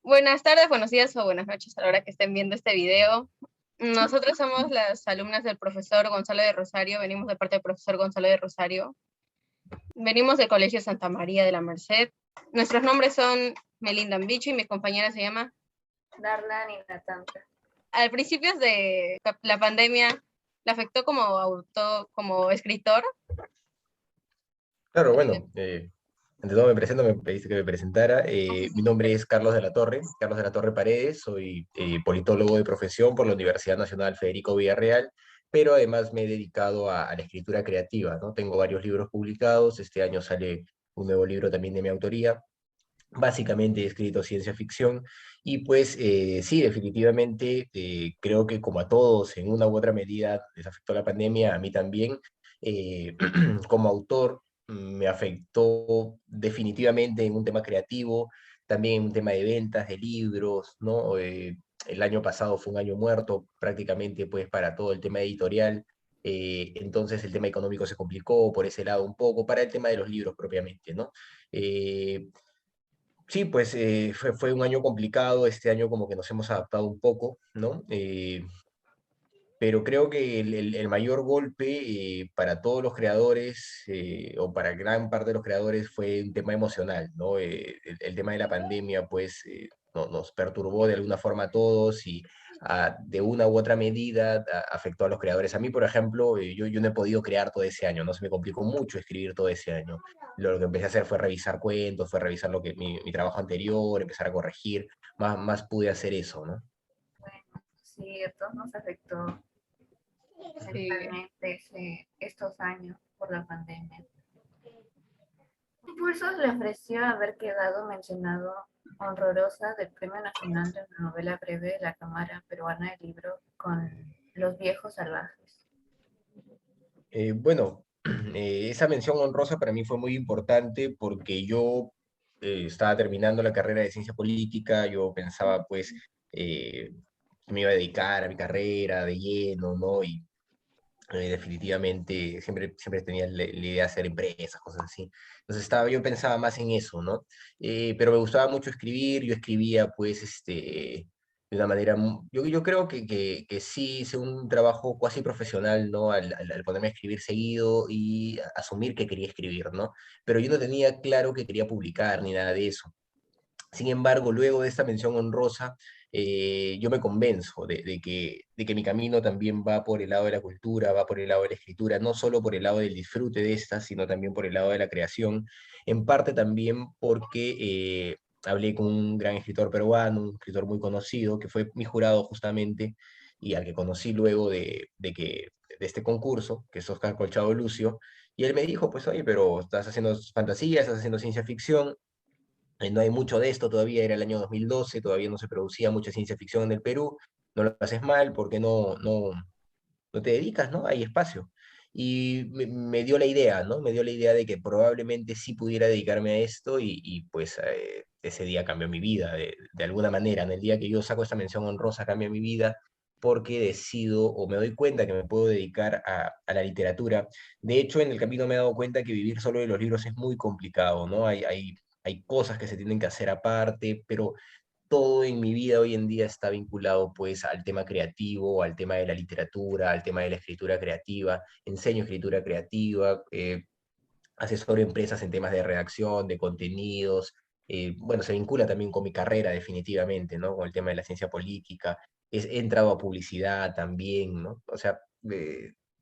Buenas tardes, buenos días o buenas noches a la hora que estén viendo este video. Nosotros somos las alumnas del profesor Gonzalo de Rosario, venimos de parte del profesor Gonzalo de Rosario. Venimos del Colegio Santa María de la Merced. Nuestros nombres son Melinda Ambicho y mi compañera se llama Darlan y Natanka. Al principio de la pandemia, ¿le afectó como escritor? Claro, bueno, ante todo me presento, me pediste que me presentara. Mi nombre es Carlos de la Torre Paredes, soy politólogo de profesión por la Universidad Nacional Federico Villarreal, pero además me he dedicado a la escritura creativa, ¿no? Tengo varios libros publicados, este año sale un nuevo libro también de mi autoría. Básicamente he escrito ciencia ficción y pues sí, definitivamente creo que como a todos en una u otra medida les afectó la pandemia, a mí también. eh, Como autor me afectó definitivamente en un tema creativo, también en un tema de ventas de libros, ¿no? El año pasado fue un año muerto prácticamente pues para todo el tema editorial. Entonces el tema económico se complicó por ese lado un poco, para el tema de los libros propiamente, ¿no? Eh, Sí, pues fue un año complicado, este año como que nos hemos adaptado un poco, ¿no? Pero creo que el mayor golpe para todos los creadores, o para gran parte de los creadores, fue un tema emocional, ¿no? El tema de la pandemia, pues, nos perturbó de alguna forma a todos y de una u otra medida afectó a los creadores. A mí, por ejemplo, yo no he podido crear todo ese año, ¿no? Se me complicó mucho escribir todo ese año. Lo que empecé a hacer fue revisar cuentos, fue revisar mi trabajo anterior, empezar a corregir, más pude hacer eso, ¿no? Bueno, sí, a todos nos afectó Sí. mentalmente estos años por la pandemia. Impulsos le ofreció haber quedado mencionado honrosa del Premio Nacional de Novela Breve de la Cámara Peruana del Libro con Los Viejos Salvajes. Bueno, esa mención honrosa para mí fue muy importante porque yo estaba terminando la carrera de ciencia política, yo pensaba pues que me iba a dedicar a mi carrera de lleno, ¿no? Y definitivamente siempre tenía la idea de hacer empresas, cosas así. Entonces yo pensaba más en eso, ¿no? Pero me gustaba mucho escribir, yo escribía pues de una manera, yo creo que sí hice un trabajo cuasi profesional, ¿no? Al ponerme a escribir seguido y asumir que quería escribir, ¿no? Pero yo no tenía claro que quería publicar ni nada de eso. Sin embargo, luego de esta mención honrosa, yo me convenzo de que mi camino también va por el lado de la cultura, va por el lado de la escritura, no solo por el lado del disfrute de esta, sino también por el lado de la creación, en parte también porque hablé con un gran escritor peruano, un escritor muy conocido, que fue mi jurado justamente, y al que conocí luego de este concurso, que es Oscar Colchado Lucio, y él me dijo, pues, oye, pero estás haciendo fantasía, estás haciendo ciencia ficción, no hay mucho de esto todavía, era el año 2012, todavía no se producía mucha ciencia ficción en el Perú, no lo haces mal porque no te dedicas, ¿no? Hay espacio. Y me dio la idea, ¿no? Me dio la idea de que probablemente sí pudiera dedicarme a esto y pues ese día cambió mi vida de alguna manera. En el día que yo saco esta mención honrosa cambia mi vida porque decido o me doy cuenta que me puedo dedicar a la literatura. De hecho, en el camino me he dado cuenta que vivir solo de los libros es muy complicado, ¿no? Hay cosas que se tienen que hacer aparte, pero todo en mi vida hoy en día está vinculado pues al tema creativo, al tema de la literatura, al tema de la escritura creativa, enseño escritura creativa, asesoro empresas en temas de redacción, de contenidos, bueno, se vincula también con mi carrera definitivamente, ¿no? Con el tema de la ciencia política, he entrado a publicidad también, ¿no? O sea,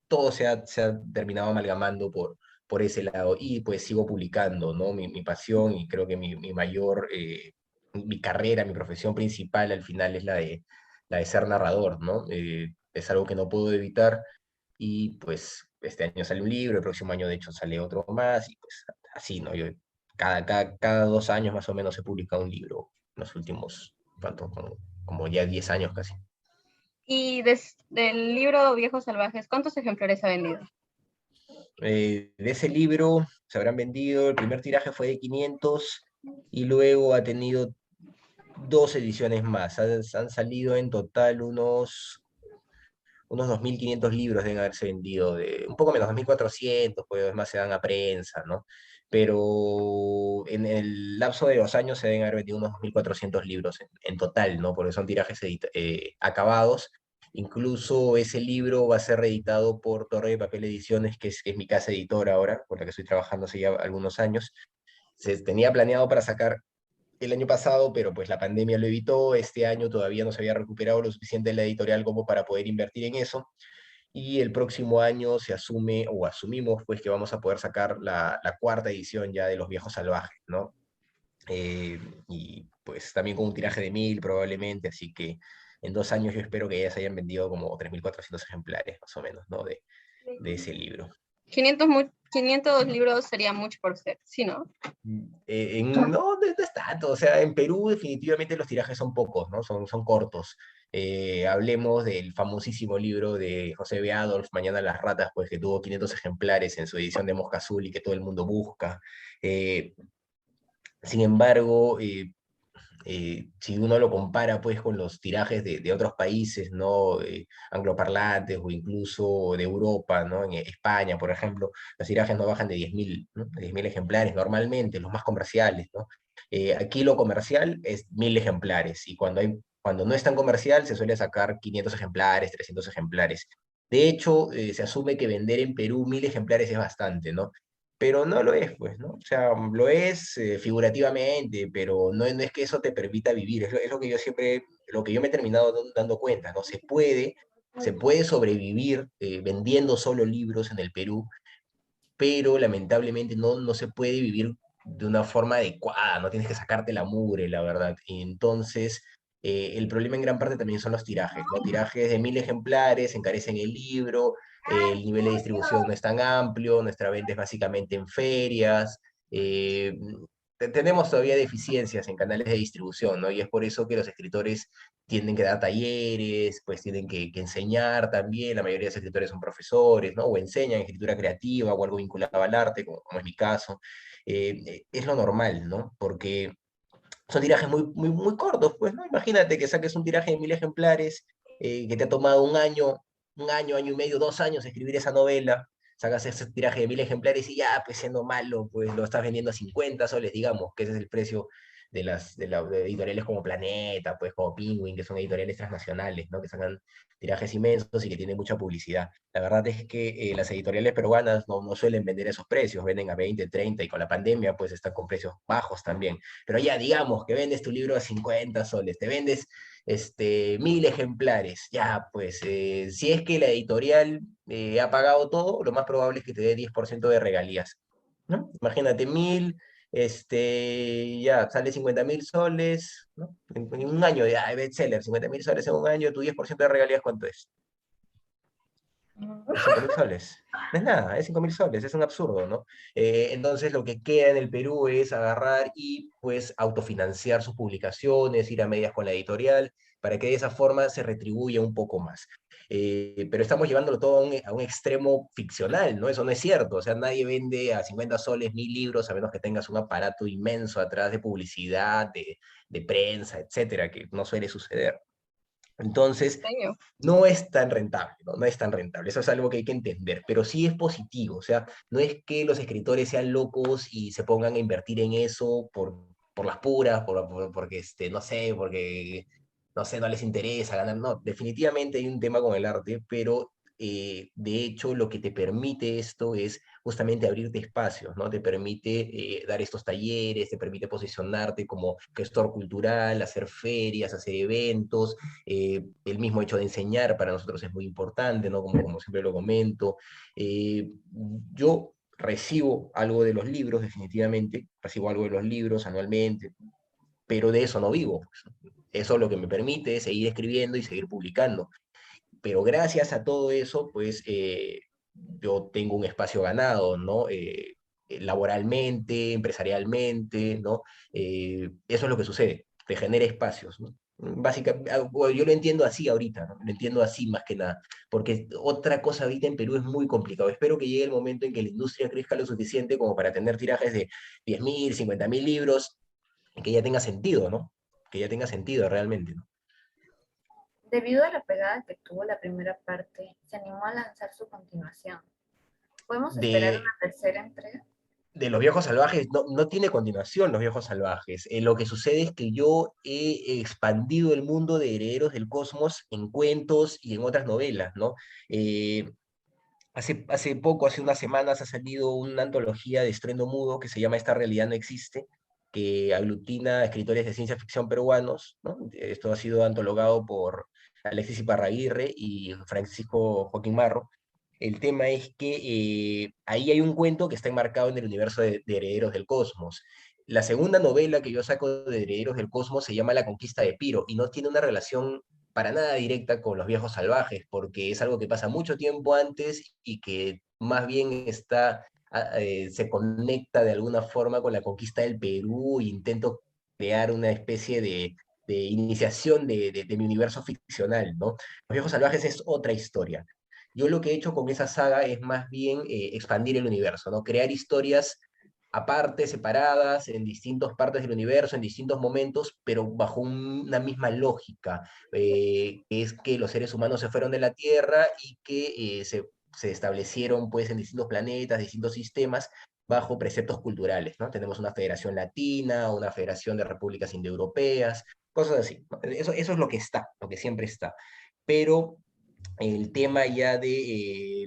todo se ha terminado amalgamando por ese lado y pues sigo publicando, ¿no? Mi pasión y creo que mi mayor, mi carrera, mi profesión principal al final es la de ser narrador, ¿no? Es algo que no puedo evitar y pues este año sale un libro, el próximo año de hecho sale otro más, y pues así, ¿no? Yo cada 2 años más o menos se publica un libro, en los últimos, ¿cuánto? Como ya 10 años casi. Y del libro Viejos Salvajes, ¿cuántos ejemplares ha vendido? De ese libro se habrán vendido, el primer tiraje fue de 500 y luego ha tenido 2 ediciones más. Han salido en total unos 2.500 libros deben haberse vendido, un poco menos, 2.400, pues más se dan a prensa, ¿no? pero en el lapso de 2 años se deben haber vendido unos 2.400 libros en total, ¿no? Porque son tirajes acabados. Incluso ese libro va a ser reeditado por Torre de Papel Ediciones, que es mi casa editora ahora, con la que estoy trabajando hace ya algunos años. Se tenía planeado para sacar el año pasado, pero pues la pandemia lo evitó. Este año todavía no se había recuperado lo suficiente en la editorial como para poder invertir en eso. Y el próximo año se asume, o asumimos, pues que vamos a poder sacar la cuarta edición ya de Los Viejos Salvajes, ¿no? Y pues también con un tiraje de 1.000 probablemente, así que en 2 años yo espero que ya se hayan vendido como 3.400 ejemplares, más o menos, ¿no? De ese libro. 500 libros sería mucho por ser, ¿sí, no? No es tanto, o sea, en Perú definitivamente los tirajes son pocos, ¿no? Son cortos. Hablemos del famosísimo libro de José B. Adolf, Mañana las ratas, pues que tuvo 500 ejemplares en su edición de Mosca Azul y que todo el mundo busca. Eh, Sin embargo, si uno lo compara pues con los tirajes de otros países, ¿no? Angloparlantes o incluso de Europa, ¿no? En España, por ejemplo, los tirajes no bajan de 10.000, ¿no? De 10.000 ejemplares normalmente, los más comerciales, ¿no? Aquí lo comercial es 1.000 ejemplares y cuando no es tan comercial se suele sacar 500 ejemplares, 300 ejemplares. De hecho, se asume que vender en Perú 1.000 ejemplares es bastante, ¿no? Pero no lo es, pues, ¿no? O sea, lo es figurativamente, pero no es que eso te permita vivir, es lo que yo siempre, lo que yo me he terminado dando cuenta, ¿no? Se puede sobrevivir vendiendo solo libros en el Perú, pero lamentablemente no se puede vivir de una forma adecuada, no tienes que sacarte la mugre, la verdad. Y entonces, el problema en gran parte también son los tirajes, ¿no? Tirajes de 1.000 ejemplares, encarecen el libro, el nivel de distribución no es tan amplio, nuestra venta es básicamente en ferias, eh, tenemos todavía deficiencias en canales de distribución, ¿no? Y es por eso que los escritores tienen que dar talleres, pues tienen que enseñar también, la mayoría de los escritores son profesores, ¿no? O enseñan escritura creativa o algo vinculado al arte, como es mi caso. Es lo normal, ¿no? Porque son tirajes muy, muy, muy cortos, pues, ¿no? Imagínate que saques un tiraje de 1.000 ejemplares, que te ha tomado año y medio, 2 años escribir esa novela, sacas ese tiraje de 1.000 ejemplares y ya, pues siendo malo, pues lo estás vendiendo a 50 soles, digamos, que ese es el precio de editoriales como Planeta, pues como Penguin, que son editoriales transnacionales, ¿no? Que sacan tirajes inmensos y que tienen mucha publicidad. La verdad es que las editoriales peruanas no suelen vender esos precios, venden a 20, 30 y con la pandemia pues están con precios bajos también. Pero ya digamos que vendes tu libro a 50 soles, te vendes 1.000 ejemplares, ya pues si es que la editorial ha pagado todo, lo más probable es que te dé 10% de regalías, ¿no? Imagínate 1.000, ya sale 50.000 soles, ¿no? En un año, ya, bestseller, 50.000 soles en un año, tu 10% de regalías, ¿cuánto es? Es 5.000 soles. No es nada, es 5.000 soles, es un absurdo, ¿no? Entonces lo que queda en el Perú es agarrar y pues autofinanciar sus publicaciones, ir a medias con la editorial, para que de esa forma se retribuya un poco más. Pero estamos llevándolo todo a un extremo ficcional, ¿no? Eso no es cierto, o sea, nadie vende a 50 soles 1.000 libros a menos que tengas un aparato inmenso atrás de publicidad, de prensa, etcétera, que no suele suceder. Entonces, Señor. no es tan rentable, ¿no? No es tan rentable, eso es algo que hay que entender, pero sí es positivo, o sea, no es que los escritores sean locos y se pongan a invertir en eso por las puras, porque, no sé, porque, no sé, no les interesa ganar, no, definitivamente hay un tema con el arte, pero de hecho lo que te permite esto es justamente abrirte espacios, ¿no? Te permite dar estos talleres, te permite posicionarte como gestor cultural, hacer ferias, hacer eventos, el mismo hecho de enseñar para nosotros es muy importante, ¿no? Como siempre lo comento. Yo recibo algo de los libros, definitivamente, recibo algo de los libros anualmente, pero de eso no vivo, pues. Eso lo que me permite es seguir escribiendo y seguir publicando. Pero gracias a todo eso, pues yo tengo un espacio ganado, ¿no? Laboralmente, empresarialmente, ¿no? Eso es lo que sucede, te genera espacios, ¿no? Bueno, yo lo entiendo así ahorita, ¿no? Lo entiendo así más que nada, porque otra cosa ahorita en Perú es muy complicado. Espero que llegue el momento en que la industria crezca lo suficiente como para tener tirajes de 10.000, 50.000 libros, y que ya tenga sentido, ¿no? Que ya tenga sentido realmente, ¿no? Debido a la pegada que tuvo la primera parte, se animó a lanzar su continuación. ¿Podemos esperar una De, tercera entrega? de Los Viejos Salvajes no tiene continuación Los Viejos Salvajes. Lo que sucede es que yo he expandido el mundo de Herederos del Cosmos en cuentos y en otras novelas, ¿no? Eh, hace poco, hace unas semanas, ha salido una antología de estruendo mudo que se llama Esta realidad no existe, que aglutina escritores de ciencia ficción peruanos, ¿no? Esto ha sido antologado por Alexis Iparraguirre y Francisco Joaquín Marro. El tema es que ahí hay un cuento que está enmarcado en el universo de Herederos del Cosmos. La segunda novela que yo saco de Herederos del Cosmos se llama La conquista de Piro y no tiene una relación para nada directa con Los Viejos Salvajes, porque es algo que pasa mucho tiempo antes y que más bien se conecta de alguna forma con la conquista del Perú e intento crear una especie de iniciación de mi universo ficcional, ¿no? Los Viejos Salvajes es otra historia. Yo lo que he hecho con esa saga es más bien expandir el universo, ¿no? Crear historias aparte, separadas, en distintas partes del universo, en distintos momentos, pero bajo una misma lógica, que es que los seres humanos se fueron de la Tierra y que se establecieron pues en distintos planetas, distintos sistemas, bajo preceptos culturales, ¿no? Tenemos una federación latina, una federación de repúblicas indoeuropeas, cosas así, ¿no? Eso es lo que está, lo que siempre está. Pero el tema ya de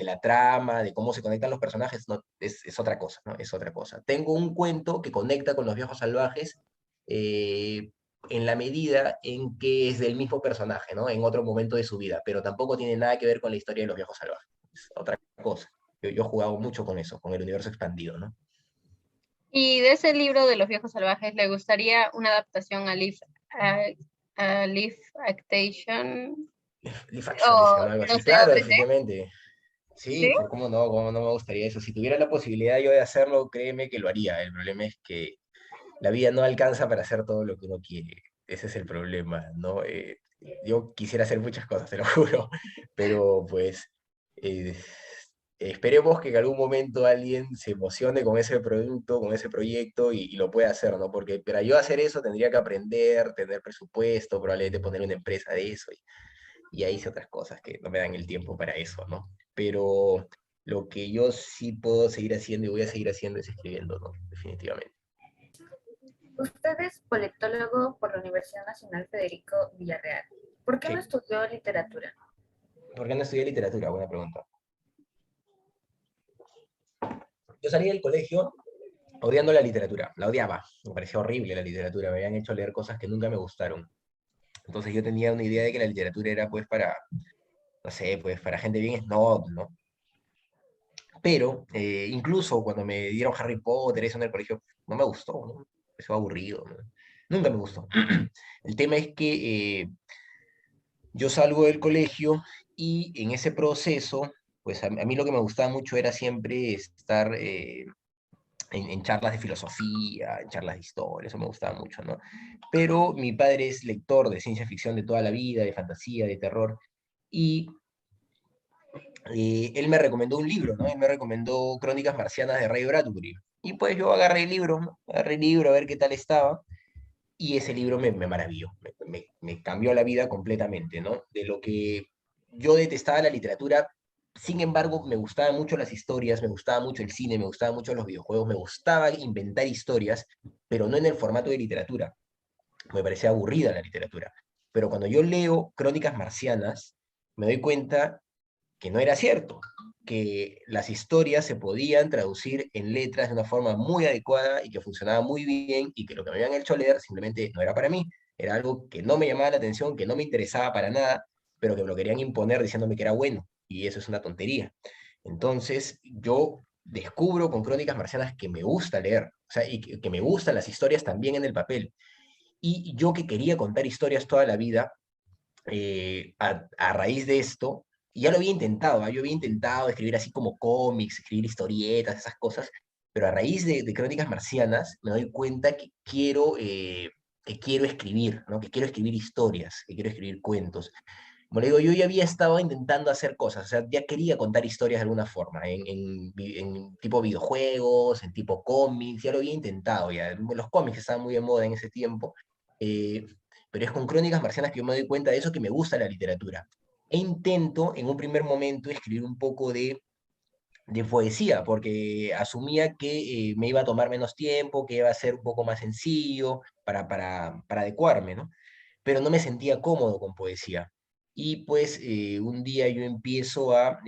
la trama, de cómo se conectan los personajes, no, es otra cosa, ¿no? Es otra cosa. Tengo un cuento que conecta con Los Viejos Salvajes eh, en la medida en que es del mismo personaje, ¿no? En otro momento de su vida, pero tampoco tiene nada que ver con la historia de Los Viejos Salvajes. Es otra cosa. Yo he jugado mucho con eso, con el universo expandido, ¿no? Y de ese libro de Los Viejos Salvajes, ¿le gustaría una adaptación a live action? Live action, dice, O ¿no? Algo no así. sé, Claro, OVT, definitivamente. Sí, ¿sí? por cómo no me gustaría eso. Si tuviera la posibilidad yo de hacerlo, créeme que lo haría. El problema es que la vida no alcanza para hacer todo lo que uno quiere. Ese es el problema, ¿no? Yo quisiera hacer muchas cosas, te lo juro, pero pues eh, esperemos que en algún momento alguien se emocione con ese producto, con ese proyecto y lo pueda hacer, ¿no? Porque para yo hacer eso tendría que aprender, tener presupuesto, probablemente poner una empresa de eso y ahí hice otras cosas que no me dan el tiempo para eso, ¿no? Pero lo que yo sí puedo seguir haciendo y voy a seguir haciendo es escribiendo, ¿no? Definitivamente. Usted es politólogo por la Universidad Nacional Federico Villarreal. ¿Por qué no Sí. estudió literatura? ¿Por qué no estudié literatura? Buena pregunta. Yo salí del colegio odiando la literatura, la odiaba, me parecía horrible la literatura, me habían hecho leer cosas que nunca me gustaron. Entonces yo tenía una idea de que la literatura era pues para, no sé, pues para gente bien snob, ¿no? Pero incluso cuando me dieron Harry Potter, eso en el colegio, no me gustó, ¿no? Me pareció aburrido, ¿no? Nunca me gustó. El tema es que yo salgo del colegio y en ese proceso, pues a mí lo que me gustaba mucho era siempre estar en charlas de filosofía, en charlas de historia, eso me gustaba mucho, ¿no? Pero mi padre es lector de ciencia ficción de toda la vida, de fantasía, de terror, y él me recomendó un libro, ¿no? Él me recomendó Crónicas Marcianas de Ray Bradbury. Y pues yo agarré el libro, ¿no? Agarré el libro a ver qué tal estaba, y ese libro me maravilló, me cambió la vida completamente, ¿no? De lo que yo detestaba la literatura, sin embargo, me gustaban mucho las historias, me gustaba mucho el cine, me gustaban mucho los videojuegos, me gustaba inventar historias, pero no en el formato de literatura. Me parecía aburrida la literatura. Pero cuando yo leo Crónicas Marcianas, me doy cuenta que no era cierto, que las historias se podían traducir en letras de una forma muy adecuada y que funcionaba muy bien y que lo que me habían hecho leer simplemente no era para mí, era algo que no me llamaba la atención, que no me interesaba para nada, pero que me lo querían imponer diciéndome que era bueno, y eso es una tontería. Entonces yo descubro con Crónicas Marcianas que me gusta leer, o sea, y que me gustan las historias también en el papel. Y yo que quería contar historias toda la vida, a raíz de esto, y ya lo había intentado, ¿ah? Yo había intentado escribir así como cómics, escribir historietas, esas cosas, pero a raíz de Crónicas Marcianas me doy cuenta que quiero escribir, ¿no? Que quiero escribir historias, que quiero escribir cuentos. Como le digo, yo ya había estado intentando hacer cosas, o sea, ya quería contar historias de alguna forma, en tipo videojuegos, en tipo cómics, ya lo había intentado, ya. Los cómics estaban muy de moda en ese tiempo, eh, pero es con Crónicas Marcianas que yo me doy cuenta de eso, que me gusta la literatura. E intento, en un primer momento, escribir un poco de poesía, porque asumía que me iba a tomar menos tiempo, que iba a ser un poco más sencillo para adecuarme, ¿no? Pero no me sentía cómodo con poesía. Y pues un día yo empiezo a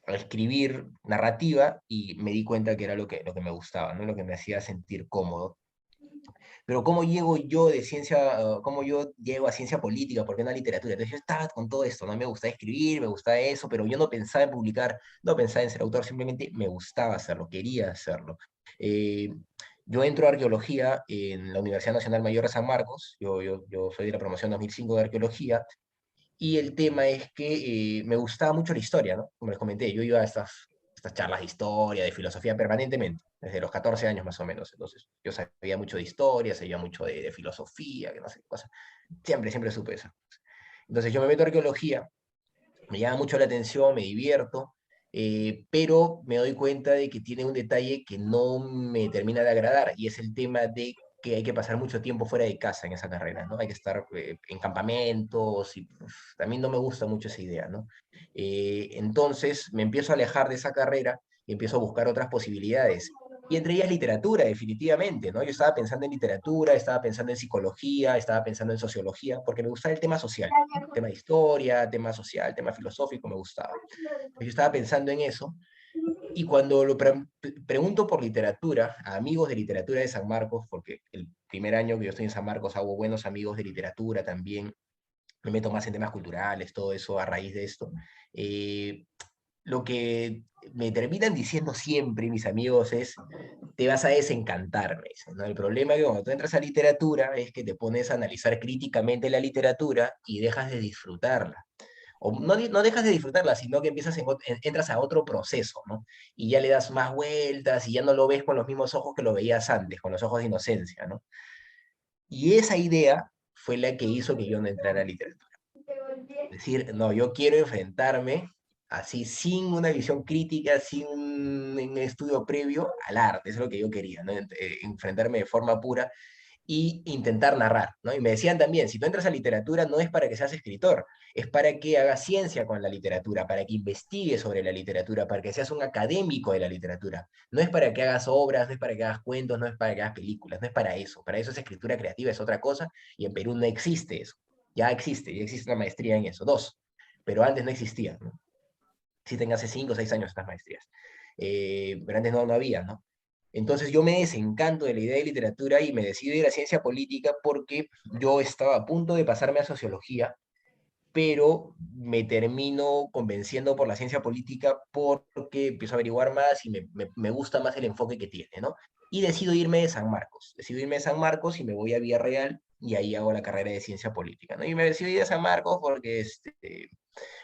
escribir narrativa y me di cuenta que era lo que me gustaba, ¿no? Lo que me hacía sentir cómodo. Pero ¿cómo llego yo de ciencia, cómo yo llego a ciencia política? ¿Por qué no a literatura? Entonces yo estaba con todo esto, ¿no? Me gustaba escribir, me gustaba eso, pero yo no pensaba en publicar, no pensaba en ser autor, simplemente me gustaba hacerlo, quería hacerlo. Eh, yo entro a arqueología en la Universidad Nacional Mayor de San Marcos, yo soy de la promoción 2005 de arqueología, y el tema es que me gustaba mucho la historia, ¿no? Como les comenté, yo iba a estas charlas de historia, de filosofía permanentemente, desde los 14 años más o menos. Entonces, yo sabía mucho de historia, sabía mucho de filosofía, que no sé qué cosa. Siempre supe eso. Entonces, yo me meto a arqueología, me llama mucho la atención, me divierto, pero me doy cuenta de que tiene un detalle que no me termina de agradar, y es el tema de que hay que pasar mucho tiempo fuera de casa en esa carrera, ¿no? Hay que estar en campamentos y uf, también no me gusta mucho esa idea, ¿no? Entonces me empiezo a alejar de esa carrera y empiezo a buscar otras posibilidades. Y entre ellas literatura, definitivamente, ¿no? Yo estaba pensando en literatura, estaba pensando en psicología, estaba pensando en sociología, porque me gustaba el tema social, tema de historia, tema social, tema filosófico, me gustaba. Yo estaba pensando en eso, y cuando pregunto por literatura a amigos de literatura de San Marcos, porque el primer año que yo estoy en San Marcos hago buenos amigos de literatura también, me meto más en temas culturales, todo eso a raíz de esto. eh, lo que me terminan diciendo siempre mis amigos es, te vas a desencantar, me dicen, ¿no? El problema es que cuando tú entras a literatura es que te pones a analizar críticamente la literatura y dejas de disfrutarla. O no, no dejas de disfrutarla, sino que entras a otro proceso, ¿no? Y ya le das más vueltas y ya no lo ves con los mismos ojos que lo veías antes, con los ojos de inocencia, ¿no? Y esa idea fue la que hizo que yo no entrara a literatura. Es decir, no, yo quiero enfrentarme así, sin una visión crítica, sin un estudio previo al arte, eso es lo que yo quería, ¿no? Enfrentarme de forma pura y intentar narrar, ¿no? Y me decían también, si tú entras a literatura no es para que seas escritor, es para que hagas ciencia con la literatura, para que investigues sobre la literatura, para que seas un académico de la literatura. No es para que hagas obras, no es para que hagas cuentos, no es para que hagas películas, no es para eso es escritura creativa, es otra cosa, y en Perú no existe eso. Ya existe una maestría en eso, dos, pero antes no existía, ¿no? Existen hace 5 o 6 años estas maestrías. Pero antes no había, ¿no? Entonces yo me desencanto de la idea de literatura y me decido ir a ciencia política porque yo estaba a punto de pasarme a sociología, pero me termino convenciendo por la ciencia política porque empiezo a averiguar más y me gusta más el enfoque que tiene, ¿no? Y decido irme de San Marcos. Decido irme de San Marcos y me voy a Villarreal y ahí hago la carrera de ciencia política, ¿no? Y me decido ir a San Marcos porque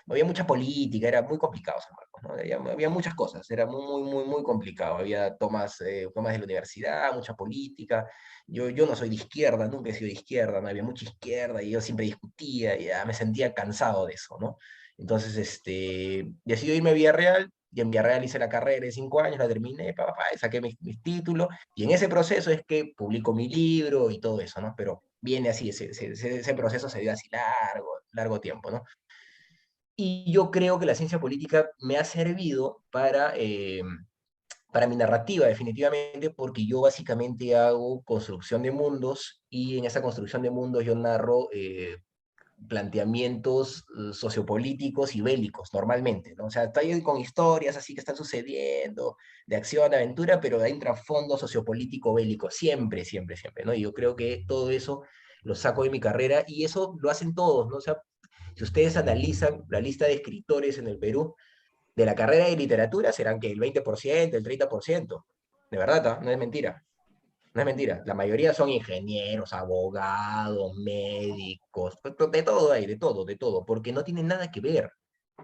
había mucha política, era muy complicado San Marcos, ¿no? Había muchas cosas, era muy complicado. Había tomas de la universidad, mucha política. Yo no soy de izquierda, nunca he sido de izquierda, no había mucha izquierda y yo siempre discutía y ya me sentía cansado de eso, ¿no? Entonces, decidí irme a Villarreal y en Villarreal hice la carrera de 5 años, la terminé, y saqué mis títulos y en ese proceso es que publico mi libro y todo eso, ¿no? Pero viene así, ese proceso se dio así largo tiempo, ¿no? Y yo creo que la ciencia política me ha servido para mi narrativa, definitivamente, porque yo básicamente hago construcción de mundos y en esa construcción de mundos yo narro planteamientos sociopolíticos y bélicos, normalmente, ¿no? O sea, estoy con historias así que están sucediendo, de acción, de aventura, pero hay un trasfondo sociopolítico bélico, siempre, ¿no? Y yo creo que todo eso lo saco de mi carrera y eso lo hacen todos, ¿no? O sea, si ustedes analizan la lista de escritores en el Perú, de la carrera de literatura serán que el 20%, el 30%. De verdad, ¿no? No es mentira. No es mentira. La mayoría son ingenieros, abogados, médicos, de todo hay, de todo, porque no tienen nada que ver.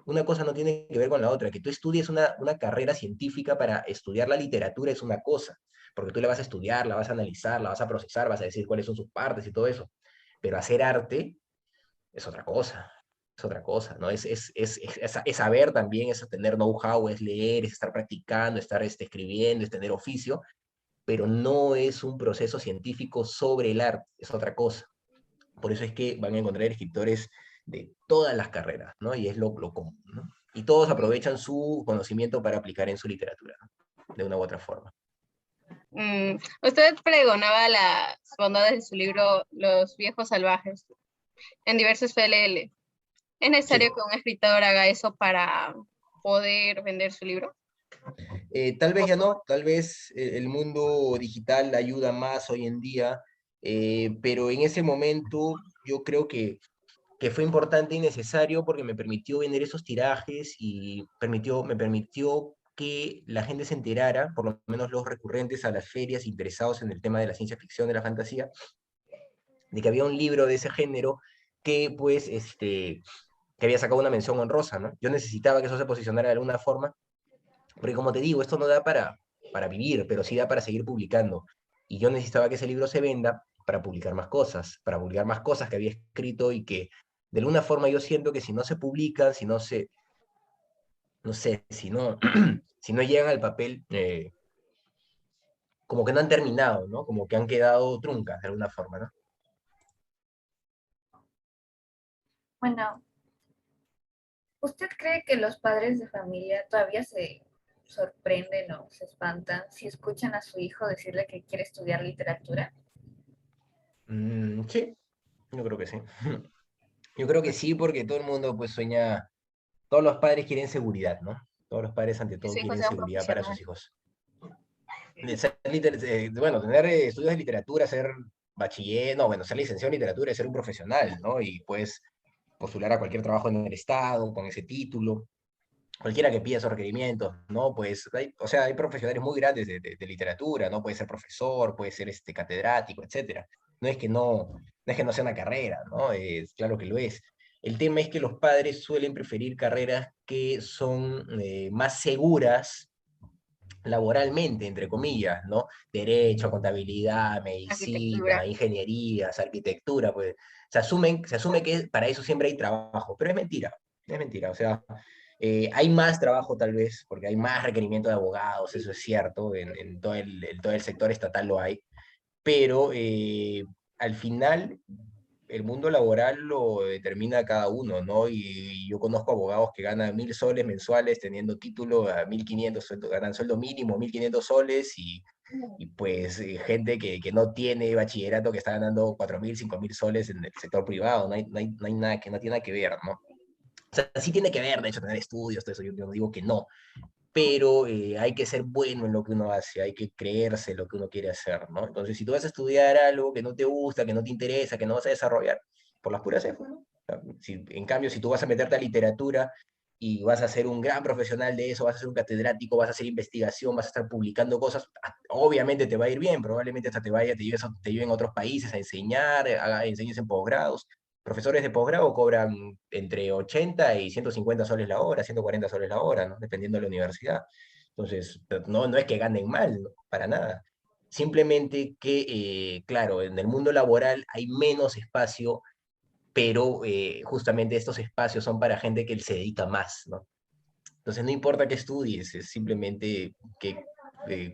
Una cosa no tiene que ver con la otra. Que tú estudies una carrera científica para estudiar la literatura es una cosa, porque tú la vas a estudiar, la vas a analizar, la vas a procesar, vas a decir cuáles son sus partes y todo eso. Pero hacer arte es otra cosa. Es otra cosa, ¿no? Es saber también, es tener know-how, es leer, es estar practicando, estar escribiendo, es tener oficio, pero no es un proceso científico sobre el arte, es otra cosa. Por eso es que van a encontrar escritores de todas las carreras, ¿no? Y es lo común, ¿no? y todos aprovechan su conocimiento para aplicar en su literatura, ¿no? De una u otra forma. Usted pregonaba las bondades de su libro Los viejos salvajes en diversos PLL. ¿Es necesario Sí. que un escritor haga eso para poder vender su libro? Tal vez ya no, tal vez el mundo digital ayuda más hoy en día, pero en ese momento yo creo que fue importante y necesario porque me permitió vender esos tirajes y me permitió que la gente se enterara, por lo menos los recurrentes a las ferias interesados en el tema de la ciencia ficción, de la fantasía, de que había un libro de ese género que pues que había sacado una mención honrosa, ¿no? Yo necesitaba que eso se posicionara de alguna forma, porque como te digo, esto no da para vivir, pero sí da para seguir publicando. Y yo necesitaba que ese libro se venda para publicar más cosas que había escrito y que de alguna forma yo siento que si no se publican, si no se, no sé, si no, si no llegan al papel, como que no han terminado, ¿no? Como que han quedado truncas de alguna forma, ¿no? Bueno, ¿usted cree que los padres de familia todavía se sorprenden o se espantan si escuchan a su hijo decirle que quiere estudiar literatura? Sí, yo creo que sí. Yo creo que sí, porque todo el mundo pues sueña, todos los padres quieren seguridad, ¿no? Todos los padres ante Que todo su hijo quieren sea un seguridad para profesional. sus hijos. Bueno, tener estudios de literatura, ser bachiller, no, bueno, ser licenciado en literatura es ser un profesional, ¿no? Y puedes postular a cualquier trabajo en el Estado con ese título, cualquiera que pida esos requerimientos, ¿no? Pues, o sea, hay profesionales muy grandes de literatura, ¿no? Puede ser profesor, puede ser catedrático, etcétera. No es que no sea una carrera, ¿no? Es claro que lo es. El tema es que los padres suelen preferir carreras que son más seguras laboralmente, entre comillas, ¿no? Derecho, contabilidad, Arquitectura. medicina, ingenierías, arquitectura, pues se asume que para eso siempre hay trabajo, pero es mentira, o sea, hay más trabajo tal vez, porque hay más requerimiento de abogados, eso es cierto, en todo el sector estatal lo hay, pero al final el mundo laboral lo determina cada uno, ¿no? Y yo conozco abogados que ganan 1.000 soles mensuales teniendo título a 1.500, ganan sueldo mínimo 1.500 soles y pues gente que no tiene bachillerato que está ganando 4.000, 5.000 soles en el sector privado, no hay nada que no tiene nada que ver, ¿no? O sea, sí tiene que ver, de hecho, tener estudios, todo eso, yo no digo que no, pero hay que ser bueno en lo que uno hace, hay que creerse lo que uno quiere hacer, ¿no? Entonces, si tú vas a estudiar algo que no te gusta, que no te interesa, que no vas a desarrollar, por las puras F, ¿no? O sea, en cambio, si tú vas a meterte a literatura y vas a ser un gran profesional de eso, vas a ser un catedrático, vas a hacer investigación, vas a estar publicando cosas, obviamente te va a ir bien, probablemente hasta te lleven a otros países a enseñar, enseñes en posgrados. Profesores de posgrado cobran entre 80 y 150 soles la hora, 140 soles la hora, ¿no? Dependiendo de la universidad. Entonces, no es que ganen mal, ¿no? Para nada. Simplemente que, claro, en el mundo laboral hay menos espacio, pero justamente estos espacios son para gente que se dedica más, ¿no? Entonces, no importa qué estudies, es simplemente que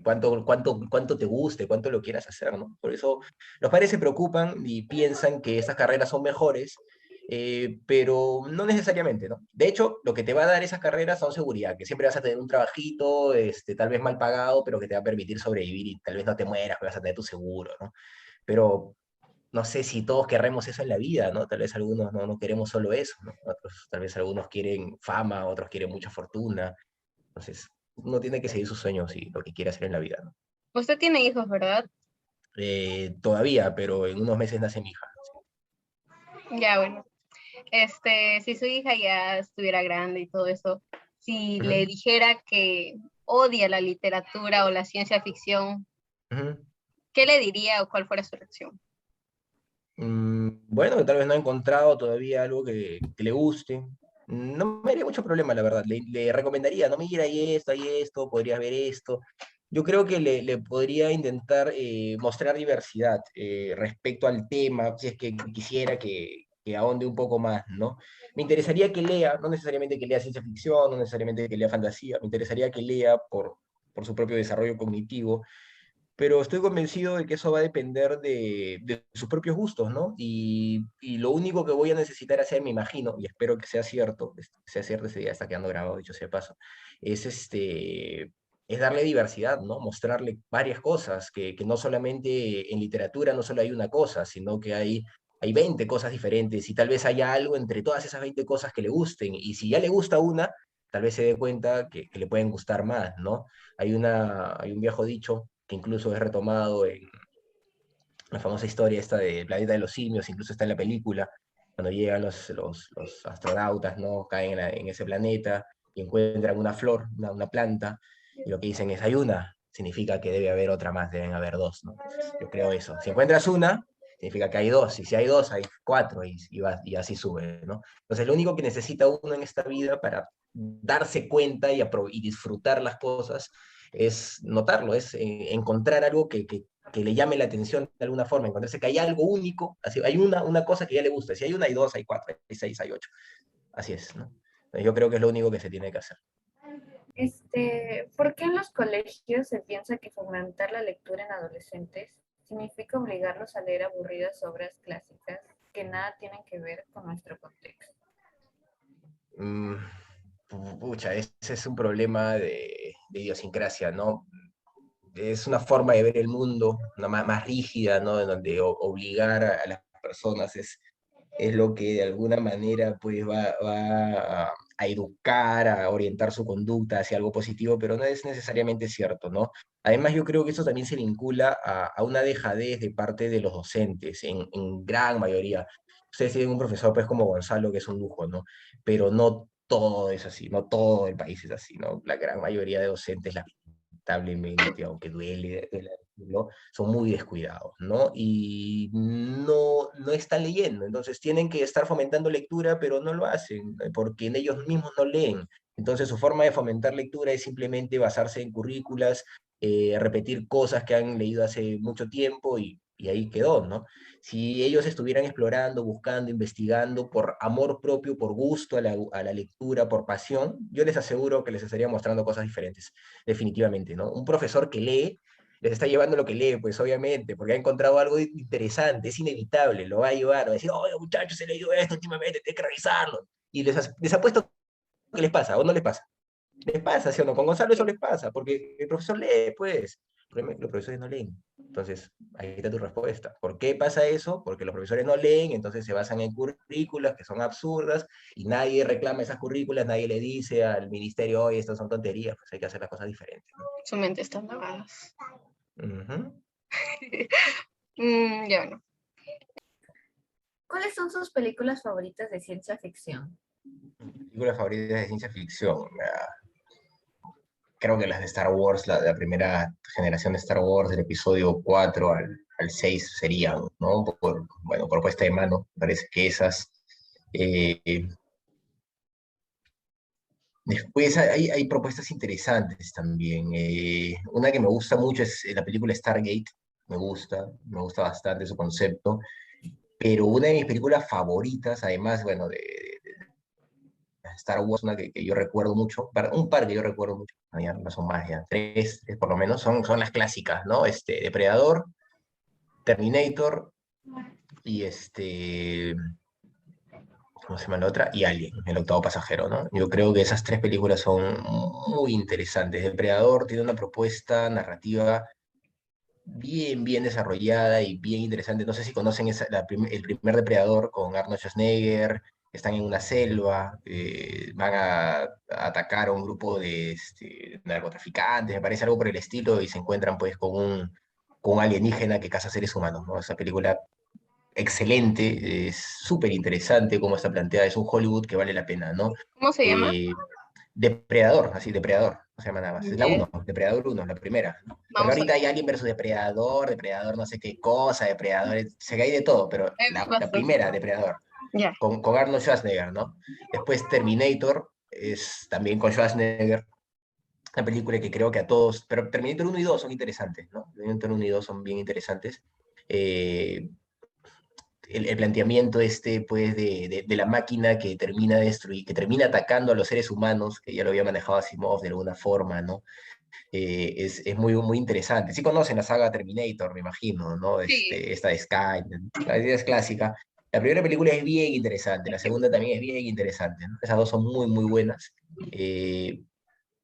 cuánto te guste, cuánto lo quieras hacer, ¿no? Por eso los padres se preocupan y piensan que estas carreras son mejores, pero no necesariamente, ¿no? De hecho, lo que te va a dar esas carreras son seguridad, que siempre vas a tener un trabajito, tal vez mal pagado, pero que te va a permitir sobrevivir y tal vez no te mueras, que vas a tener tu seguro, ¿no? Pero no sé si todos querremos eso en la vida, ¿no? Tal vez algunos no queremos solo eso, ¿no? Otros, tal vez algunos quieren fama, otros quieren mucha fortuna. Entonces, uno tiene que seguir sus sueños y lo que quiere hacer en la vida, ¿no? Usted tiene hijos, ¿verdad? Todavía, pero en unos meses nace mi hija. Ya, bueno. Si su hija ya estuviera grande y todo eso, si le Ujú, dijera que odia la literatura o la ciencia ficción, ujú. ¿qué le diría o cuál fuera su reacción? Bueno, tal vez no ha encontrado todavía algo que le guste. No me haría mucho problema, la verdad. Le recomendaría, no, mira, hay esto, podrías ver esto. Yo creo que le podría intentar mostrar diversidad respecto al tema, si es que quisiera que ahonde un poco más, ¿no? Me interesaría que lea, no necesariamente que lea ciencia ficción, no necesariamente que lea fantasía, me interesaría que lea por su propio desarrollo cognitivo, pero estoy convencido de que eso va a depender de sus propios gustos, ¿no? Y lo único que voy a necesitar hacer, me imagino, y espero que sea cierto, ese día está quedando grabado, dicho sea de paso, es, es darle diversidad, ¿no? Mostrarle varias cosas, que no solamente en literatura no solo hay una cosa, sino que hay 20 cosas diferentes y tal vez haya algo entre todas esas 20 cosas que le gusten, y si ya le gusta una, tal vez se dé cuenta que le pueden gustar más, ¿no? Hay un viejo dicho que incluso es retomado en la famosa historia esta del planeta de los simios, incluso está en la película, cuando llegan los astronautas, ¿no? Caen en ese planeta y encuentran una flor, una planta, y lo que dicen es, hay una, significa que debe haber otra más, deben haber dos, ¿no? Entonces, yo creo eso. Si encuentras una, significa que hay dos, y si hay dos, hay cuatro, y así sube, ¿no? Entonces, lo único que necesita uno en esta vida para darse cuenta y disfrutar las cosas es notarlo, es encontrar algo que le llame la atención de alguna forma, encontrarse que hay algo único, así, hay una cosa que ya le gusta, si hay una, hay dos, hay cuatro, hay seis, hay ocho, así es, ¿no? Yo creo que es lo único que se tiene que hacer. ¿Por qué en los colegios se piensa que fomentar la lectura en adolescentes significa obligarlos a leer aburridas obras clásicas que nada tienen que ver con nuestro contexto? Mm, Pucha, ese es un problema de idiosincrasia, ¿no? Es una forma de ver el mundo, una más rígida, ¿no? En donde obligar a las personas es lo que de alguna manera pues va a educar, a orientar su conducta hacia algo positivo, pero no es necesariamente cierto, ¿no? Además, yo creo que eso también se vincula a una dejadez de parte de los docentes, en gran mayoría. Ustedes tienen un profesor pues como Gonzalo, que es un lujo, ¿no? Pero no todo es así, no todo el país es así, ¿no? La gran mayoría de docentes, lamentablemente, aunque duele decirlo, son muy descuidados, ¿no? Y no están leyendo, entonces tienen que estar fomentando lectura, pero no lo hacen, porque ellos mismos no leen. Entonces su forma de fomentar lectura es simplemente basarse en currículas, repetir cosas que han leído hace mucho tiempo y ahí quedó, ¿no? Si ellos estuvieran explorando, buscando, investigando por amor propio, por gusto a la lectura, por pasión, yo les aseguro que les estaría mostrando cosas diferentes, definitivamente, ¿no? Un profesor que lee les está llevando lo que lee, pues obviamente, porque ha encontrado algo interesante, es inevitable, lo va a llevar, va a decir, oye muchachos, he leído esto últimamente, tengo que revisarlo. Y les apuesto que les pasa, o no les pasa. Les pasa, ¿sí o no? Con Gonzalo eso les pasa, porque el profesor lee, pues. El problema es que los profesores no leen. Entonces, ahí está tu respuesta. ¿Por qué pasa eso? Porque los profesores no leen, entonces se basan en currículas que son absurdas y nadie reclama esas currículas, nadie le dice al ministerio, oye, estas son tonterías, pues hay que hacer las cosas diferentes, ¿no? Su mente está lavada. Ujú. Ya bueno. ¿Cuáles son sus películas favoritas de ciencia ficción? Películas favoritas de ciencia ficción. Creo que las de Star Wars, la primera generación de Star Wars, del episodio 4 al 6 serían, ¿no? Bueno, propuesta de mano, parece que esas. Eh, Después hay propuestas interesantes también. Una que me gusta mucho es la película Stargate. Me gusta bastante su concepto. Pero una de mis películas favoritas, además, bueno, de Star Wars, una que yo recuerdo mucho, un par que yo recuerdo mucho, no, ya no son más, ya tres por lo menos, son las clásicas, ¿no? Depredador, Terminator y ¿cómo se llama la otra? Y Alien, el octavo pasajero, ¿no? Yo creo que esas tres películas son muy interesantes. Depredador tiene una propuesta narrativa bien desarrollada y bien interesante. No sé si conocen el primer Depredador con Arnold Schwarzenegger, están en una selva, van a atacar a un grupo de narcotraficantes, me parece algo por el estilo, y se encuentran pues con un alienígena que caza seres humanos, ¿no? Esa película excelente, es súper interesante cómo está planteada, es un Hollywood que vale la pena, ¿no? ¿Cómo se llama? Eh, Depredador, así, Depredador, no se llama nada más, es la Ya. uno, Depredador uno, la primera. Porque Vamos a ahorita ver. hay Alien versus Depredador, Depredador no sé qué cosa, Depredador, se cae de todo, pero la Pasó. primera, Depredador, Ya. con Arnold Schwarzenegger, ¿no? Después Terminator, es también con Schwarzenegger, una película que creo que a todos, pero Terminator uno y 2 son interesantes, ¿no? Terminator uno y 2 son bien interesantes. Eh, el planteamiento pues, de la máquina que termina que termina atacando a los seres humanos, que ya lo había manejado Asimov de alguna forma, ¿no? Es muy, muy interesante. Sí conocen la saga Terminator, me imagino, ¿no? Sí, Esta de Sky, la idea es clásica. La primera película es bien interesante, la segunda también es bien interesante, ¿no? Esas dos son muy, muy buenas. Eh,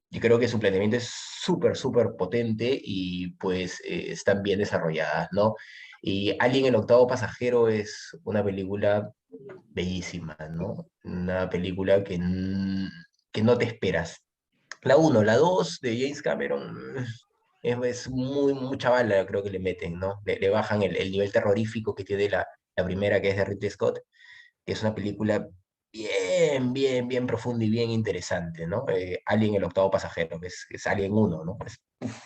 yo creo que su planteamiento es súper, súper potente y pues están bien desarrolladas, ¿no? Y Alien, el octavo pasajero es una película bellísima, ¿no? Una película que no te esperas. La uno, la 2 de James Cameron es muy, mucha bala, creo que le meten, ¿no? Le bajan el nivel terrorífico que tiene la primera, que es de Ridley Scott, que es una película bien, bien, bien profunda y bien interesante, ¿no? Alien, el octavo pasajero, que es Alien uno, ¿no? Es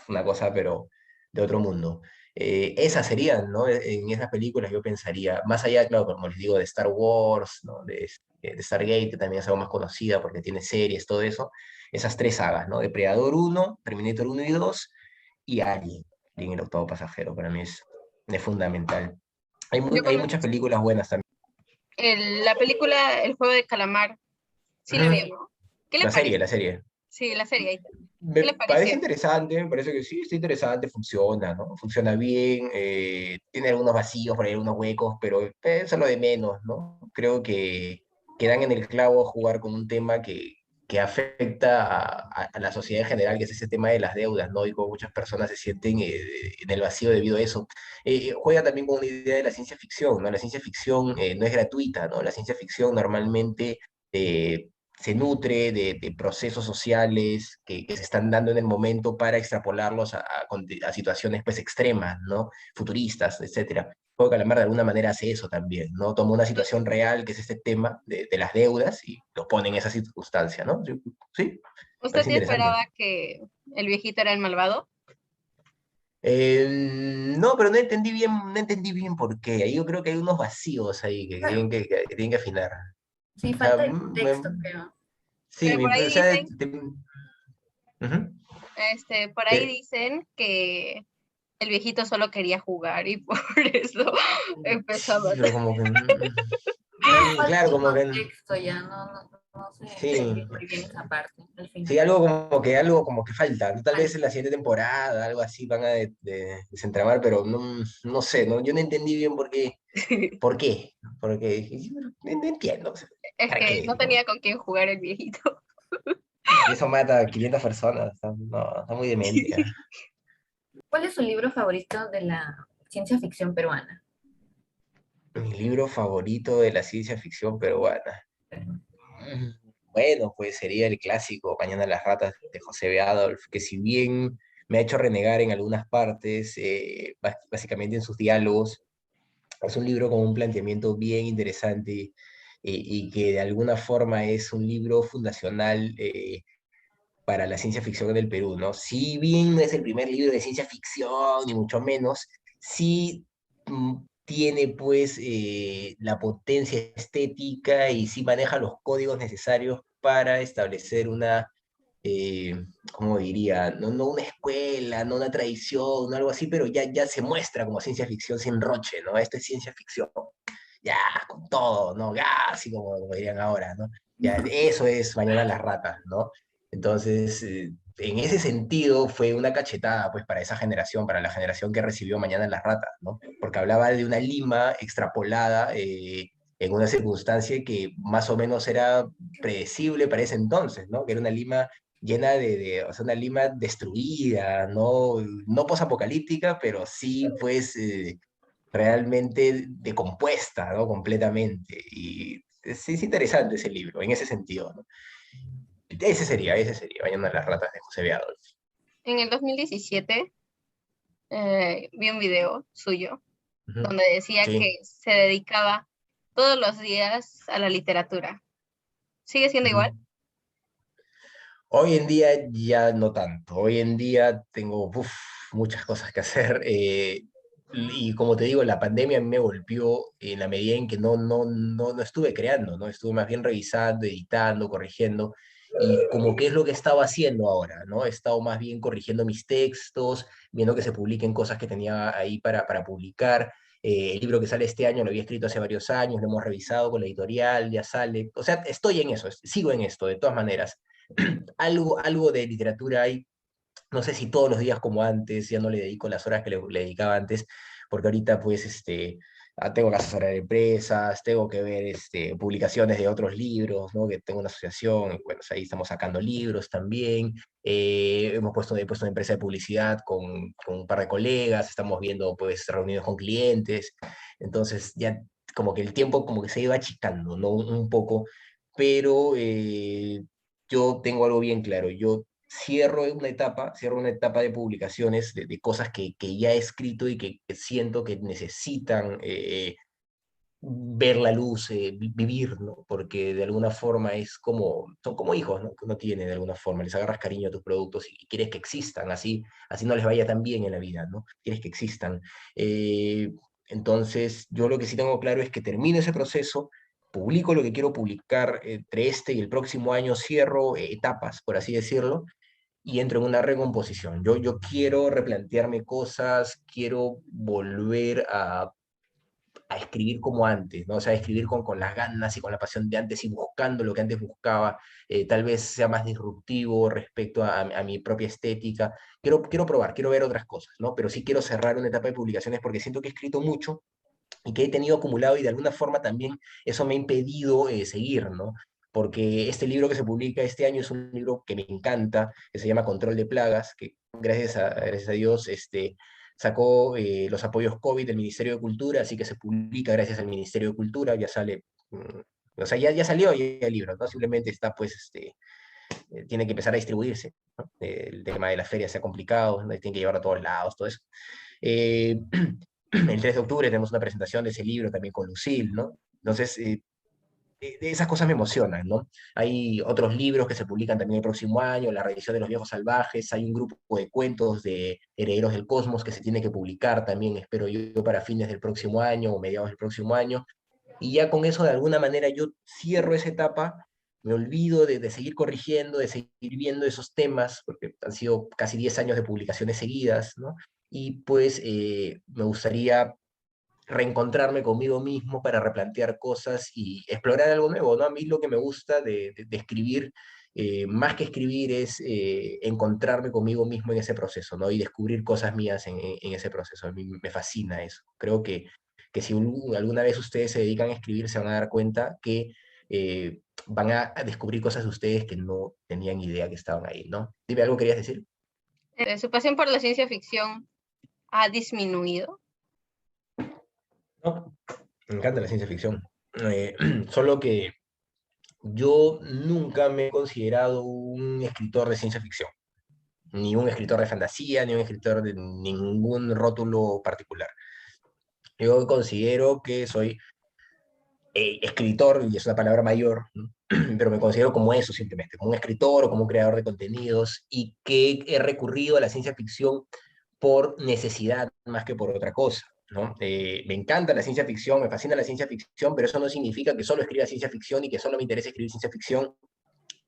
una cosa, pero de otro mundo. Esas serían, ¿no? En esas películas yo pensaría, más allá, claro, como les digo, de Star Wars, ¿no? De Stargate, que también es algo más conocida porque tiene series, todo eso, esas tres sagas, ¿no? Depredador uno, Terminator uno y 2 y Alien, el octavo pasajero, para mí es fundamental. yo Hay conozco muchas películas buenas también. la película El juego de calamar, sí la vi, Ujú. ¿no? ¿Qué le La serie, parece? la serie. Sí, la serie, ahí está. ¿Qué Me le parece pareció? interesante, me parece que sí, está interesante, funciona, ¿no? Funciona bien, tiene algunos vacíos, por ahí algunos huecos, pero eso es lo de menos, ¿no? Creo que dan en el clavo jugar con un tema que afecta a la sociedad en general, que es ese tema de las deudas, ¿no? Y como muchas personas se sienten en el vacío debido a eso. Juega también con una idea de la ciencia ficción, ¿no? La ciencia ficción no es gratuita, ¿no? La ciencia ficción normalmente se nutre de procesos sociales que se están dando en el momento para extrapolarlos a situaciones pues extremas, ¿no? Futuristas, etcétera. Juego de Calamar de alguna manera hace eso también, ¿no? Toma una situación real, que es este tema de las deudas, y lo pone en esa circunstancia, ¿no? Sí, sí, ¿Usted parece sí interesante. esperaba que el viejito era el malvado? No, pero no entendí bien por qué. Ahí yo creo que hay unos vacíos ahí Claro, que tienen que afinar. sí, O sea, falta el texto, creo. sí, Pero por o ahí sea, dicen, ujú. por ahí dicen que el viejito solo quería jugar y por eso empezó a Sí, matar. pero como que... Creo que falta claro, el como que... contexto ya, no se Sí, entendió muy bien esa parte, el sí, final. algo como que falta, ¿no? Tal vez Falta. en la siguiente temporada, algo así van a desentramar, pero no sé, ¿no? Yo no entendí bien por qué, porque dije, no entiendo, o sea, Es ¿para que qué? no ¿No? tenía con quién jugar el viejito. Y eso mata a 500 personas, no, está muy demente ya. ¿Cuál es su libro favorito de la ciencia ficción peruana? Mi libro favorito de la ciencia ficción peruana. Bueno, pues sería el clásico Mañana las ratas de José B. Adolf, que si bien me ha hecho renegar en algunas partes, básicamente en sus diálogos, es un libro con un planteamiento bien interesante y que de alguna forma es un libro fundacional para la ciencia ficción en el Perú, ¿no? Si bien no es el primer libro de ciencia ficción, ni mucho menos, sí tiene pues la potencia estética y sí maneja los códigos necesarios para establecer una, ¿cómo diría? No una escuela, no una tradición, no algo así, pero ya se muestra como ciencia ficción sin roche, ¿no? Esto es ciencia ficción, ya, con todo, ¿no? Ya, así como dirían ahora, ¿no? Ya, eso es Mañana las ratas, ¿no? Entonces, en ese sentido fue una cachetada, pues, para esa generación, para la generación que recibió Mañana las ratas, ¿no? Porque hablaba de una Lima extrapolada en una circunstancia que más o menos era predecible para ese entonces, ¿no? Que era una Lima llena o sea, una Lima destruida, no posapocalíptica, pero sí, pues, realmente decompuesta, ¿no? Completamente. Y es interesante ese libro, en ese sentido, ¿no? Ese sería, Mañana las ratas de José B. Adolf. En el 2017 vi un video suyo Ujú. donde decía Sí. que se dedicaba todos los días a la literatura. ¿Sigue siendo igual? Ujú. Hoy en día ya no tanto. Hoy en día tengo muchas cosas que hacer. Y como te digo, la pandemia me golpeó en la medida en que no estuve creando, ¿no? Estuve más bien revisando, editando, corrigiendo. Y como qué es lo que estaba haciendo ahora, ¿no? He estado más bien corrigiendo mis textos, viendo que se publiquen cosas que tenía ahí para publicar. El libro que sale este año lo había escrito hace varios años, lo hemos revisado con la editorial, ya sale. O sea, estoy en eso, sigo en esto, de todas maneras. Algo de literatura hay, no sé si todos los días como antes, ya no le dedico las horas que le dedicaba antes, porque ahorita pues tengo que asesorar empresas, tengo que ver publicaciones de otros libros, ¿no? Que tengo una asociación, y, bueno, pues, ahí estamos sacando libros también. He puesto una empresa de publicidad con un par de colegas, estamos viendo pues reuniones con clientes, entonces ya como que el tiempo como que se iba achicando, ¿no? Un poco, pero yo tengo algo bien claro, yo cierro una etapa de publicaciones de cosas que ya he escrito y que siento que necesitan ver la luz, vivir, ¿no? Porque de alguna forma son como hijos, ¿no? Que uno tiene de alguna forma, les agarras cariño a tus productos y quieres que existan, así no les vaya tan bien en la vida, ¿no? Quieres que existan. Eh, entonces, yo lo que sí tengo claro es que termino ese proceso, publico lo que quiero publicar entre este y el próximo año, cierro etapas, por así decirlo, y entro en una recomposición. Yo quiero replantearme cosas, quiero volver a escribir como antes, ¿no? O sea, escribir con las ganas y con la pasión de antes y buscando lo que antes buscaba, tal vez sea más disruptivo respecto a mi propia estética. Quiero probar, quiero ver otras cosas, ¿no? Pero sí quiero cerrar una etapa de publicaciones porque siento que he escrito mucho y que he tenido acumulado y de alguna forma también eso me ha impedido seguir, ¿no? Porque este libro que se publica este año es un libro que me encanta, que se llama Control de Plagas, que gracias a Dios sacó los apoyos COVID del Ministerio de Cultura, así que se publica gracias al Ministerio de Cultura, ya sale, o sea, ya salió ya el libro, ¿no? Simplemente está, pues, tiene que empezar a distribuirse, ¿no? El tema de la feria se ha complicado, ¿no? Tiene que llevarlo a todos lados, todo eso. Eh, el 3 de octubre tenemos una presentación de ese libro también con Lucille, ¿no? Entonces, esas cosas me emocionan, ¿no? Hay otros libros que se publican también el próximo año, La reedición de los viejos salvajes, hay un grupo de cuentos de Herederos del Cosmos que se tiene que publicar también, espero yo, para fines del próximo año o mediados del próximo año. Y ya con eso, de alguna manera, yo cierro esa etapa, me olvido de seguir corrigiendo, de seguir viendo esos temas, porque han sido casi 10 años de publicaciones seguidas, ¿no? Y pues me gustaría reencontrarme conmigo mismo para replantear cosas y explorar algo nuevo, ¿no? A mí lo que me gusta de escribir, más que escribir, es encontrarme conmigo mismo en ese proceso, ¿no? Y descubrir cosas mías en ese proceso. A mí me fascina eso. Creo que si alguna vez ustedes se dedican a escribir, se van a dar cuenta que van a descubrir cosas de ustedes que no tenían idea que estaban ahí, ¿no? Dime, ¿algo querías decir? ¿Su pasión por la ciencia ficción ha disminuido? No, me encanta la ciencia ficción. Eh, Solo que yo nunca me he considerado un escritor de ciencia ficción, ni un escritor de fantasía, ni un escritor de ningún rótulo particular. Yo considero que soy escritor, y es una palabra mayor, ¿no? Pero me considero como eso simplemente, como un escritor o como un creador de contenidos, y que he recurrido a la ciencia ficción por necesidad más que por otra cosa, ¿no? Me encanta la ciencia ficción, me fascina la ciencia ficción, pero eso no significa que solo escriba ciencia ficción y que solo me interese escribir ciencia ficción,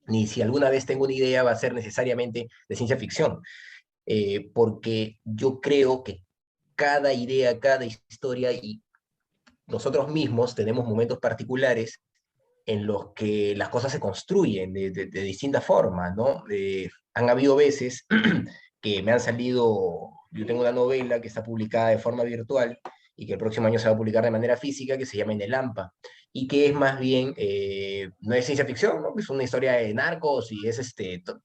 ni si alguna vez tengo una idea va a ser necesariamente de ciencia ficción, porque yo creo que cada idea, cada historia y nosotros mismos tenemos momentos particulares en los que las cosas se construyen de distintas formas, ¿no? Han habido veces que me han salido, yo tengo una novela que está publicada de forma virtual y que el próximo año se va a publicar de manera física, que se llama En el Lampa, y que es más bien, no es ciencia ficción, ¿no? Es una historia de narcos y es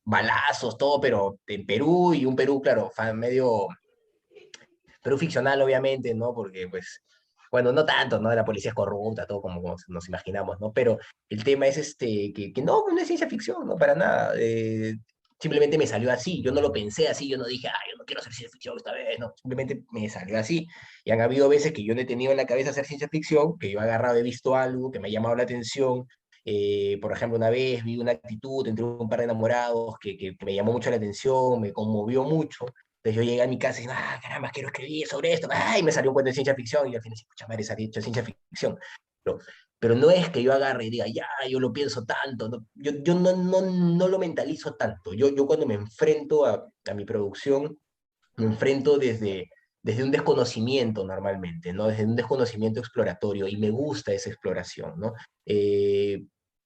balazos, todo, pero en Perú, y un Perú, claro, medio Perú ficcional, obviamente, ¿no? Porque, pues, bueno, no tanto, ¿no? La policía es corrupta, todo como nos imaginamos, ¿no? Pero el tema es que no es ciencia ficción, no, para nada. Simplemente me salió así, yo no lo pensé así, yo no dije, yo no quiero hacer ciencia ficción esta vez, no, simplemente me salió así. Y han habido veces que yo no he tenido en la cabeza hacer ciencia ficción, que yo he agarrado, he visto algo que me ha llamado la atención. Por ejemplo, una vez vi una actitud entre un par de enamorados que me llamó mucho la atención, me conmovió mucho. Entonces yo llegué a mi casa y dije, caramba, quiero escribir sobre esto. Y me salió un cuento de ciencia ficción y al final, escucha, madre, se ha dicho ciencia ficción. Pero, pero no es que yo agarre y diga, ya, yo lo pienso tanto. No, yo no lo mentalizo tanto. Yo cuando me enfrento a mi producción, me enfrento desde un desconocimiento normalmente, ¿no? Desde un desconocimiento exploratorio y me gusta esa exploración, ¿no?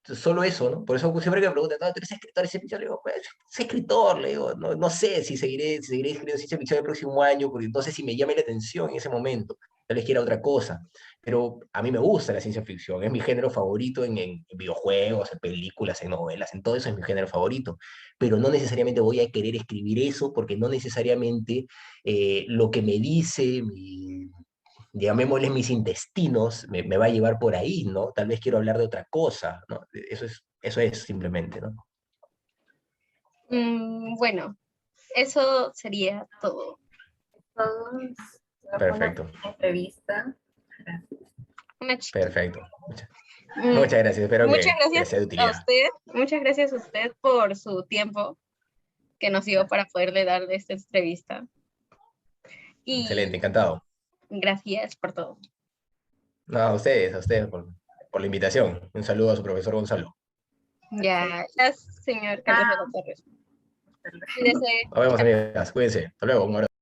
solo eso, ¿no? Por eso siempre que me preguntan, no, ¿tú eres escritor de ciencia ficción? Le digo, pues, soy escritor, le digo, no, no sé si seguiré escribiendo ciencia ficción el próximo año, porque no sé si me llame la atención en ese momento, tal vez quiera otra cosa, pero a mí me gusta la ciencia ficción, es mi género favorito en videojuegos, en películas, en novelas, en todo eso es mi género favorito, pero no necesariamente voy a querer escribir eso, porque no necesariamente lo que me dice llamémosle mis intestinos, me va a llevar por ahí, ¿no? Tal vez quiero hablar de otra cosa, ¿no? Eso es simplemente, ¿no? Bueno, eso sería todo. Todos, una Perfecto, entrevista. Una chiquita. perfecto. Mm, Muchas gracias, espero Muchas que les gracias sea de a utilidad. usted, muchas gracias a usted por su tiempo que nos dio para poderle dar de esta entrevista. Excelente, Y encantado. gracias por todo. No, a ustedes por la invitación. Un saludo a su profesor Gonzalo. Ya, ya, señor Carlos de Ah, Gutiérrez. perdón. Cuídese. Nos vemos, amigas. Cuídense. Hasta luego. Un abrazo.